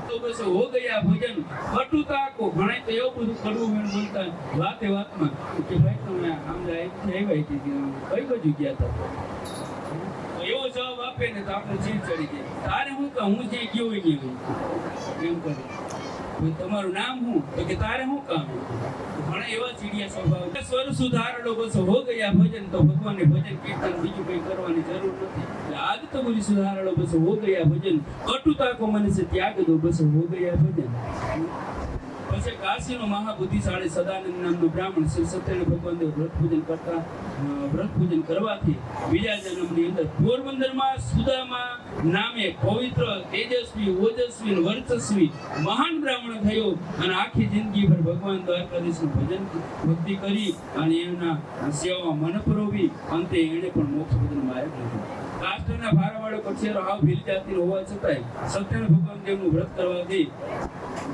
તો બસ હો ગયા ભજન કટુતા કો ઘણા તો એવું બધું કડવું મેં બોલતા વાતે વાતમાં કે ભાઈ તમે આમ આવ્યા કે કઈ બાજુ ગયા હતા એવો જવાબ આપે ને તો આપણે ચીડ ચડી જાય તારે હું કહું હું જે ગયો હોય નહીં એમ કરે તમારું નામ શું તો કે તારે શું કામ ઘણા એવા ચીડિયા સ્વભાવ સ્વર સુધારડો બસ હો ગયા ભજન તો ભગવાનને ભજન કીર્તન બીજું કઈ કરવાની જરૂર નથી એટલે આજ તો બોલી સુધારડો બસ હો ગયા ભજન કટુતા કો મને સે ત્યાગ દો બસ હો ગયા ભજન પછી કાશીનો મહાબુદ્ધિશાળી સદાનંદ નામનો બ્રાહ્મણ શ્રી સત્યનારાયણ ભગવાન દેવ વ્રત પૂજન કરવાથી બીજા જન્મની અંદર પોરબંદરમાં સુદામા નામે પવિત્ર તેજસ્વી ઓજસ્વી અને વર્ચસ્વી મહાન બ્રાહ્મણ થયો અને આખી જિંદગી ભર ભગવાન દ્વારકાધીશનું ભજન ભક્તિ કરી અને એમના સેવામાં મન પરોવી અંતે એણે પણ મોક્ષ પદનો માર્ગ લીધો કાષ્ટના ભારાવાળો કક્ષેરો હાવ ભીલ જાતિનો હોવા છતાંય સત્યનારાયણ ભગવાન દેવનું વ્રત કરવાથી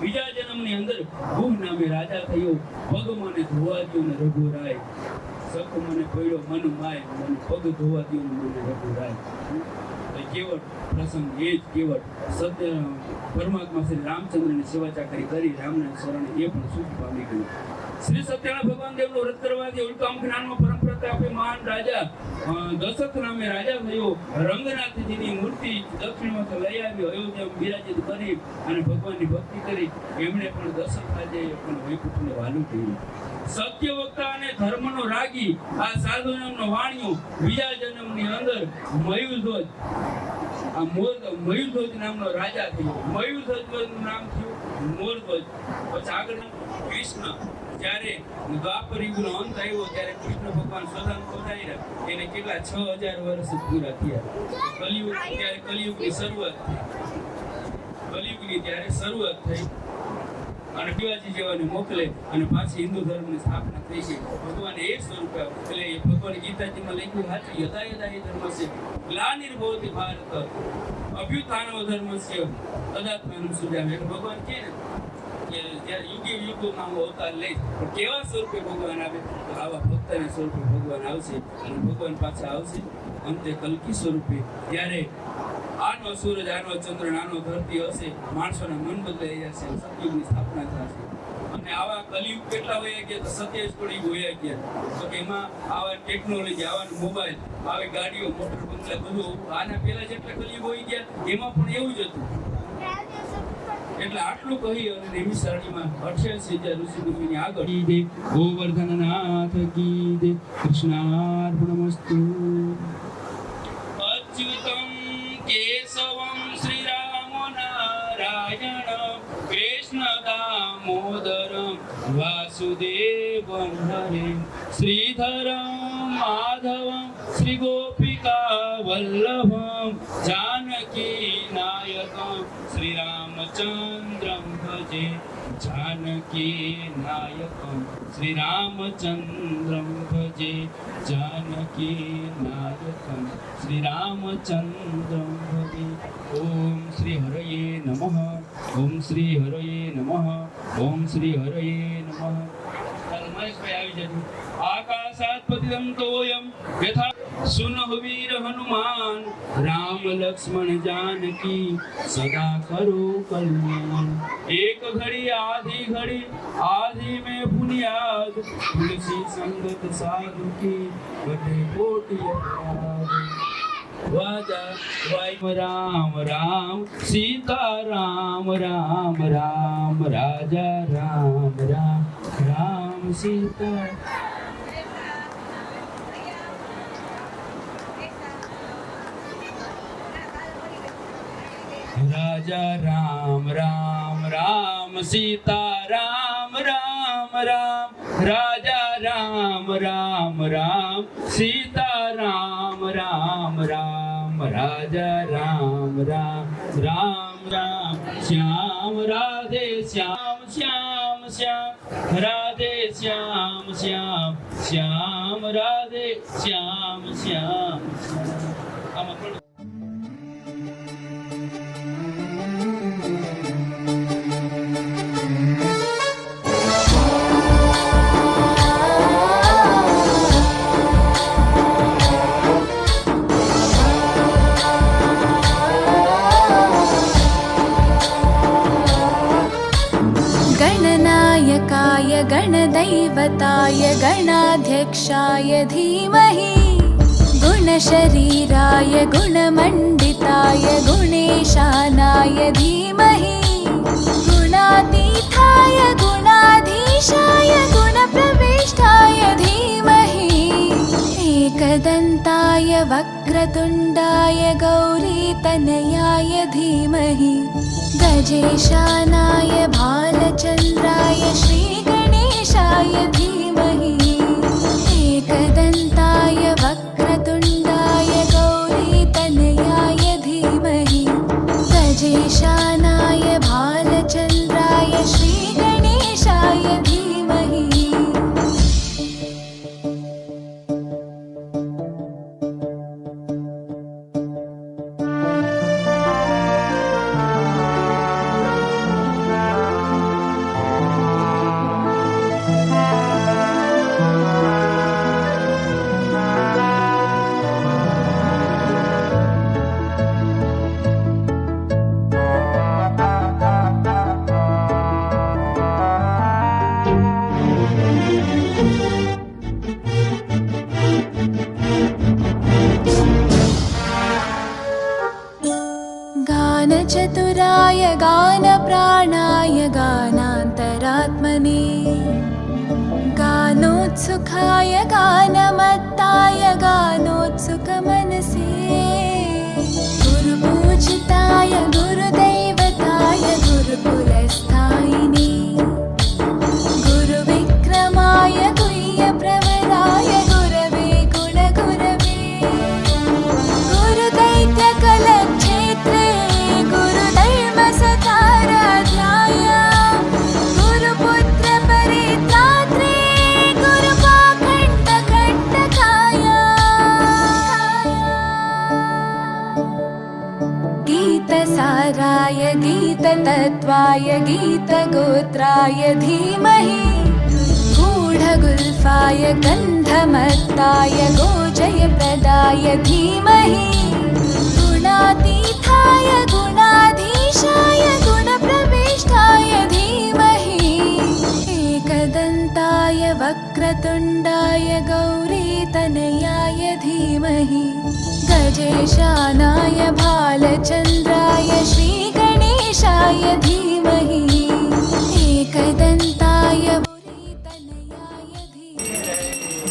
બીજા જન્મની અંદર ભૂ નામે રાજા થયો પગ મને ધોવા દ્યો ને રઘુરાય સક મને પડ્યો મન માય મને પગ ધોવા દ્યો ને મને રઘુરાય કેવટ પ્રસંગ એ જ કેવટ સત્ય પરમાત્મા શ્રી રામચંદ્રની સેવા ચાકરી કરી રામના શરણે એ પણ સુખ પામી ગયું શ્રી સત્યનારાયણ ભગવાન દેવનું વ્રત કરવાથી ઉલ્કામ જ્ઞાનમાં પરમ પ્રતાપી મહાન રાજા દશરથ નામે રાજા થયો રંગનાથજીની મૂર્તિ દક્ષિણમાંથી લઈ આવ્યો અયોધ્યામાં બિરાજિત કરી અને ભગવાનની ભક્તિ કરી એમણે પણ દશરથ રાજાએ પણ વૈકુંઠને વાલું કર્યું સત્ય વક્તા અને ધર્મનો રાગી આ સાધુ નામનો વાણિયો બીજા જન્મની અંદર મયુરધ્વજ આ મયુરધ્વજ નામનો રાજા થયો મયુરધ્વજનું નામ થયું મોરધ્વજ પછી આગળ કૃષ્ણ જ્યારે દ્વાપર યુગનો અંત આવ્યો ત્યારે કૃષ્ણ ભગવાન સ્વધામ પધાર્યા એને કેટલા 6000 વર્ષ પૂરા થયા કલિયુગ ત્યારે કલિયુગની શરૂઆત થઈ અને શિવાજી જેવાને મોકલે અને પાછી હિન્દુ ધર્મની સ્થાપના થઈ ગઈ ભગવાન એક સ્વરૂપે એટલે ભગવાન ગીતાજીમાં લખ્યું સાચું યથા યથા એ ધર્મસ્ય ગ્લાનિર્ભવતિ ભારત અભ્યુત્થાનો ધર્મસ્ય તદાત્માનું સુજામ્ય એટલે ભગવાન કહે ને કે જ્યારે યુગોમાં હું અવતાર લઈશ પણ કેવા સ્વરૂપે ભગવાન આવે તો આવા ભક્તના સ્વરૂપે ભગવાન આવશે અને ભગવાન પાછા આવશે અંતે કલ્કી સ્વરૂપે ત્યારે આનો સૂરજ આનો ચંદ્ર આનો ધરતી હશે માણસોના મન બદલાઈ જશે સતયુગની સ્થાપના થશે અને આવા કલિયુગ કેટલા વયા ગયા તો 27 કોટી વયા ગયા તો કે એમાં આવા ટેકનોલોજી આવા મોબાઈલ આવી ગાડીઓ મોટર બંગલા બધું આના પહેલા જેટલા કલિયુગ હોઈ ગયા એમાં પણ એવું જ હતું એટલે આટલું કહી અને દેવી સરણીમાં 88,000 ઋષિ મુનિની આગળ દે ગોવર્ધનનાથ કી દે કૃષ્ણાર્પણમસ્તુ અચ્યુતમ કેશવમ શ્રી રામ નારાયણ કૃષ્ણ દામોદરમ વાસુદેવમ હરે શ્રીધરમ માધવમ શ્રી ગોપિકા વલ્લભમ જાનકી નાયકમ શ્રી રામચંદ્રમ ભજે જાનકી નાયકમ શ્રી રામચંદ્રમ ભજે જાનકી નાયકમ શ્રી રામચંદ્રમ ભજે ઓમ શ્રી હરયે નમઃ ઓમ શ્રી હરયે નમઃ ઓમ શ્રી હરયે નમઃ મહેશભાઈ આવી જજો આકાશાત પતિતમ તોયમ યથા સુનઃ વીર હનુમાન રામ લક્ષ્મણ જાનકી સદા કરો કલ્યાણ એક ઘડી આધી में बुनियाद तुलसी संगत साधु की बटे कोटि वाजा वाई राम राम सीता राम राम राम राजा राम राम राम सीता राजा राम राम राम सीता राम राम राम राजा राम राम राम सीता राम राम राम राजा राम राम राम राम श्याम राधे श्याम श्याम श्याम राधे श्याम श्याम श्याम राधे श्याम श्याम श्याम गणाधिपाय गणदैवताय गणाध्यक्षाय धीमहि गुणशरीराय गुणमण्डिताय गुणेशानाय धीमहि गुणातीताय गुणाधीशाय गुणप्रविष्टाय धीमहि एकदन्ताय वक्रतुण्डाय गौरीतनयाय धीमहि गजेशानाय भालचन्द्राय श्रीगणेशाय धीमहि एकदन्ताय वक्रतुण्डाय गौरीतनयाय धीमहि गजेशानाय भालचन्द्राय श्रीगणेशाय धीमहि गानचतुराय गानप्राणाय गानान्तरात्मने गानोत्सुकाय गानमत्ताय गानोत्सुकमनसे गुरुपूजिताय गुरुदैवताय गुरुकुलस्थायिने गुरुविक्रमाय गुह्यप्रवराय गुरवे गुणगुरवे गुरुदैत्यकलक्षेत्रे गुरुधर्मसताराध्याय गुरुपुत्रपरित्रात्रे गुरुपाखण्डखण्डकाय गीतसाराय गीततत्त्वाय गीतगोत्राय धीमहि गूढगुल्फाय गन्धमत्ताय गोजयप्रदाय धीमहि गुणातीताय गुणाधीशाय गुणप्रविष्टाय धीमहि एकदन्ताय वक्रतुण्डाय गौरीतनयाय धीमहि गजेशानाय भालचन्द्राय श्रीगणेशाय धीमहि एकदन्ताय गौरीतनयाय धीमहि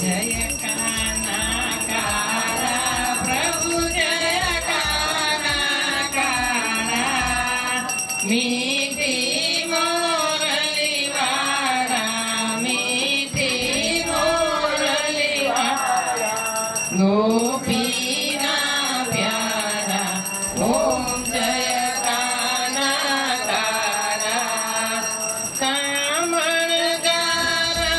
जय कानाकारा प्रभु जय कानाकारा मीठी मोरलीवाड़ा मीठी मोरलीवाड़ा गोपीना प्यारा ओम जय कानाकारा कामणगारा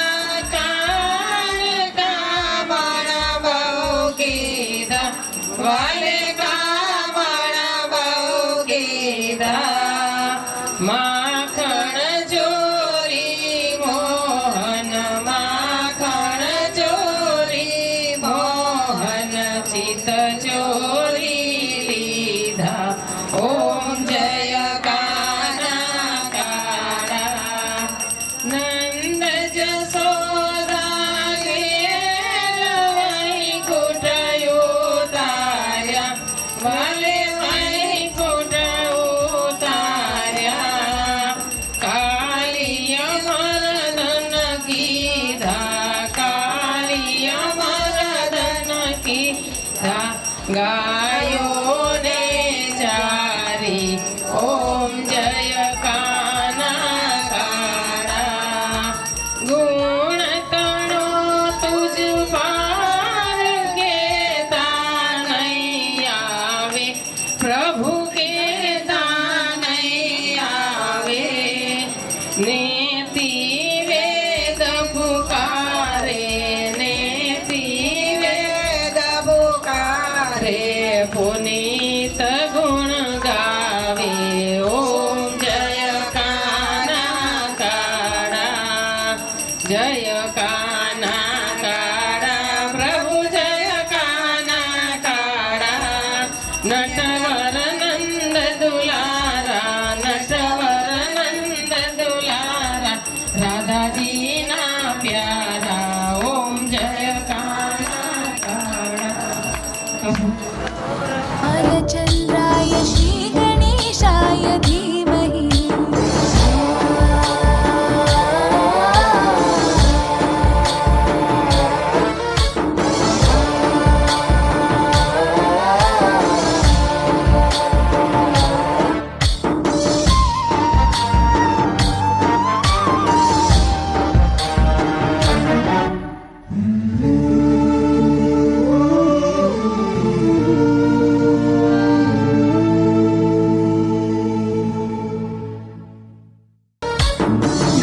कान कामण बहुकीदा वाले कामण बहुकीदा माखण चोरी मोहन माखण चोरी मोहन चित चोरी लीधा ओम जय कानाकारा नंद जसोदा गेल वैकुंठ उतार्या वाले वैकुंठ उतार्या कालिय मर्दन कीधा कालिय मर्दन कीधा गायो ने चारी ओम जय कानाकारा गुण तणो तुझ पार केता नहीं आवे प्रभु केता नहीं आवे नेति वेद पुकारे नेति वेद पुकारे पुनीत गुण गावे ओम जय कानाकारा जय कानाकारा प्रभु जय कानाकारा नटवर नंद दुलारा नटवर नंद दुलारा राधा जी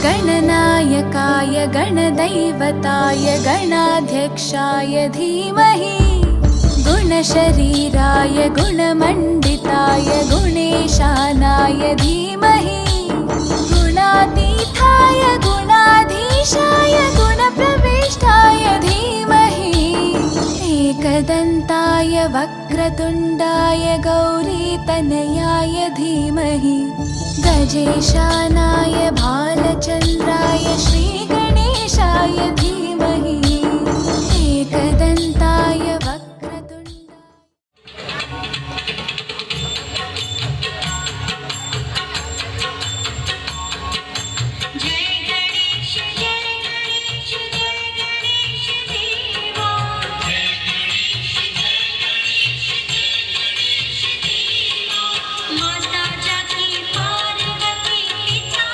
गणनायकाय गणदैवताय गणाध्यक्षाय धीमहि गुणशरीराय गुणमण्डिताय गुणेशानाय धीमहि गुणातीताय गुणाधीशाय गुणप्रविष्टाय धीमहि एकदन्ताय वक्रतुण्डाय गौरीतनयाय धीमहि गजेशानाय भालचन्द्राय श्रीगणेशाय धीमहि एकदन्ताय वक्रतुण्डाय माता जाकी पार्वती पिता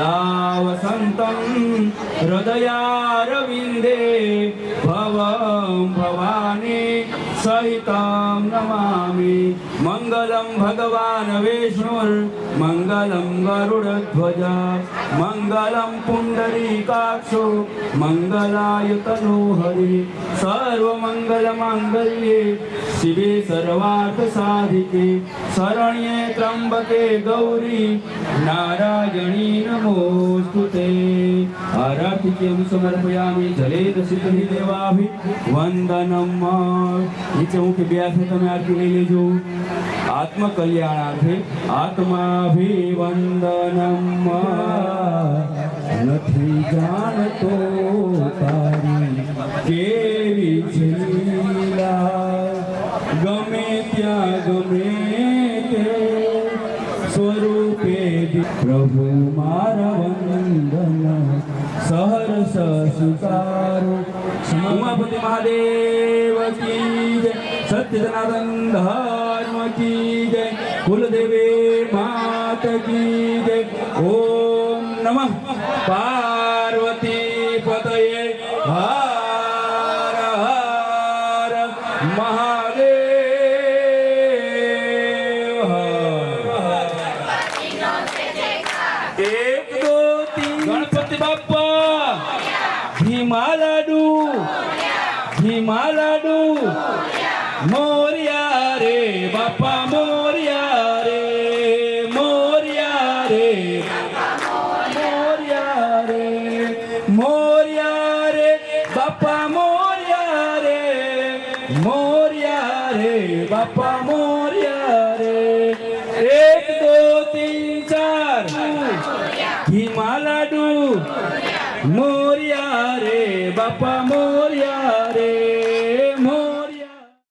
सदा वसन्तं हृदयारविन्दे भवं भवानी सहितं नमामि मङ्गलं भगवान् विष्णुर्मङ्गलं गरुडध्वज मङ्गलं पुण्डरीकाक्षो मङ्गलाय तनोहरि सर्वमङ्गलमाङ्गल्ये शिवे सर्वार्थसाधिके शरण्ये त्र्यम्बके गौरी नारायणी नमोस्तुते आराधिक्यं समर्पयामि जलेन सिद्धि देवाभि वंदनम નીચે મુખે બે હાથે તમે આરતી લઈ લેજો આત્મકલ્યાણાર્થે આત્માભિવંદનમ નથી જાણતો તારી કેવી છે લીલા ગમે ત્યાં ગમે તે સ્વરૂપે પ્રભુ મારા વંદન सहर्ष सुतारो उमापति महादेव की जय सत्यनारायण धर्म की जय कुलदेवी मात की जय ओम नमः पार्वती पतये हर हर महादेव एक दो तीन गणपति बाप्पा हिमालडू हिमालडू मोरिया रे बापा मोरिया रे मोरिया रे मोरिया रे मोरिया रे बापा मोरिया रे मोरिया रे बापा मोरिया रे एक दो तीन चार हिमालडू मोरिया रे बापा